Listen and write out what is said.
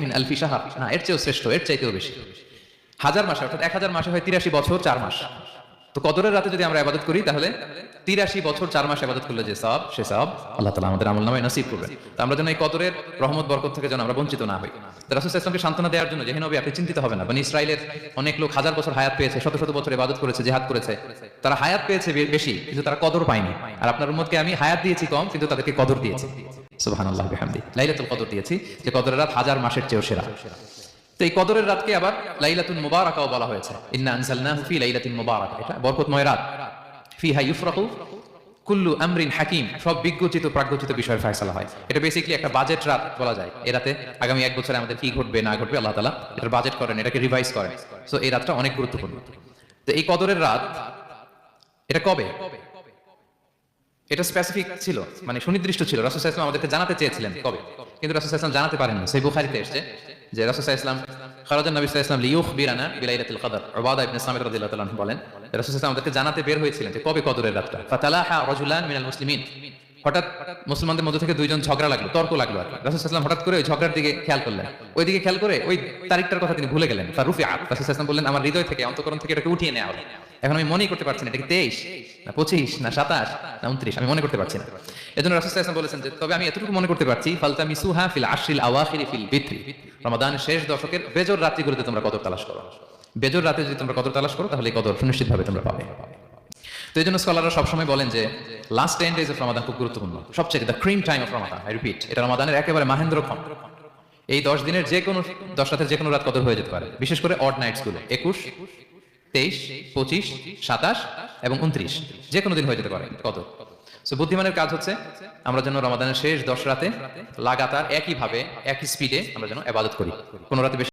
মিন আলফি শাহর, না এর চেয়েও শ্রেষ্ঠ, এর চাইতেও বেশি। হাজার মাসে অর্থাৎ 1000 মাসে হয় 83 বছর 4 মাস। তো কদরের রাতে যদি আমরা ইবাদত করি তাহলে 83 বছর 4 মাস ইবাদত করলে যে সওয়াব, সে সওয়াব আল্লাহ তাআলা আমাদের আমলনামায় নসিব করবেন। তো আমরা যেন এই কদরের রহমত বরকত থেকে যেন আমরা বঞ্চিত না হই। তো রাসূল সাল্লাল্লাহু আলাইহি ওয়াসাল্লামকে সান্ত্বনা দেওয়ার জন্য যে হে নবী আপনি চিন্তিত হবেন না, বনি ইসরাইলের অনেক লোক হাজার বছর হায়াত পেয়েছে, শত শত বছর ইবাদত করেছে, জিহাদ করেছে, তারা হায়াত পেয়েছে বেশি কিন্তু তারা কদর পায়নি। আর আপনার উম্মতকে আমি হায়াত দিয়েছি কম কিন্তু তাদেরকে কদর দিয়েছি। সুবহানাল্লাহ বিহামদি, লাইলাতুল কদর দিয়েছি, যে কদরের রাত হাজার মাসের চেয়েও সেরা। তো এই কদরের রাতকে আবার লাইলাতুল মুবারাকাও বলা হয়েছে। ইন্না আনজালনাহু ফি লাইলাতিন মুবারাকা, এটা বরকতময় রাত। ফিহা ইউফরাকু কুল্লু আমরিন হাকিম, সব বিজ্ঞচিত প্রাজ্ঞচিত বিষয়ের ফয়সালা হয়। এটা বেসিক্যালি একটা বাজেট রাত বলা যায়। এই রাতে আগামী 1 বছরে আমাদের কি ঘটবে না ঘটবে আল্লাহ তাআলা এটার বাজেট করেন, এটাকে রিভাইজ করেন। সো এই রাতটা অনেক গুরুত্বপূর্ণ। তো এই কদরের রাত এটা কবে, এটা স্পেসিফিক ছিল, মানে সুনির্দিষ্ট ছিল। রাসূল সাল্লাল্লাহু আলাইহি ওয়াসাল্লাম আমাদেরকে জানাতে চেয়েছিলেন কবে, কিন্তু রাসূল সাল্লাল্লাহু আলাইহি ওয়াসাল্লাম জানাতে পারেননি। সহিহ বুখারীতে এসেছে যে রাসূল সাল্লাল্লাহু আলাইহি ওয়াসাল্লাম খারাজান নবী সাল্লাল্লাহু আলাইহি ওয়াসাল্লাম লিইউখবিরানা বিলাইলাতিল কদর। উবাদা ইবনে সামিত রাদিয়াল্লাহু তাআলা বলেন রাসূল সাল্লাল্লাহু আলাইহি ওয়াসাল্লাম আমাদেরকে জানাতে বের হয়েছিলেন যে কবে কদরের রাতটা। ফাতালাহা রাজুলান মিনাল মুসলিমিন, হঠাৎ মুসলমানদের মধ্যে থেকে দুইজন ঝগড়া লাগলো, তর্ক লাগলো। আর রাসূল সাল্লাল্লাহু আলাইহি ওয়াসাল্লাম হঠাৎ করে ওই ঝগড়ার দিকে খেয়াল করলেন, ওই দিকে খেয়াল করে ওই তারিখটার কথা তিনি ভুলে গেলেন। ফারুফিআত, রাসূল সাল্লাল্লাহু আলাইহি ওয়াসাল্লাম বললেন আমার হৃদয় থেকে, অন্তঃকরণ থেকে এটাকে উঠিয়ে নেওয়া হলো। এখন আমি মনেই করতে পারছি না এটা কি 23 না 25 না 27 না 29, আমি মনে করতে পারছি না। এজন্য রাসূল সাল্লাল্লাহু আলাইহি ওয়াসাল্লাম বলেছেন যে তবে আমি এতটুকু মনে করতে পারছি, ফালতামিসুহা ফিল আশরিল আওয়াখিরি ফিল বিত্রি, রমাদানের শেষ দশকের বেজর রাত্রিগুলোতে তোমরা কদর তালাশ করো। বেজর রাতে যদি তোমরা কদর তালাশ করো তাহলে এই কদর সুনিশ্চিতভাবে তোমরা পাবে। তো এই জন্য স্কলাররা সবসময় বলেন যে লাস্ট 10 days অফ রমাদান খুব গুরুত্বপূর্ণ, সবচেয়ে the cream time of Ramadan. I repeat, এটা রমাদানের একেবারে মাহেন্দ্রক্ষণ। এই 10 দিনের যে কোনো 10 রাতের যে কোনো রাত কদর হয়ে যেতে পারে, বিশেষ করে অড নাইটস গুলো 21, 23, 25, 27 এবং 29, যে কোনো দিন হয়ে যেতে পারে কদর। সো বুদ্ধিমানের কাজ হচ্ছে আমরা যেন রমাদানের শেষ 10 রাতে লাগাতার একইভাবে একই স্পিডে আমরা যেন ইবাদত করি, কোনো রাতে বেশি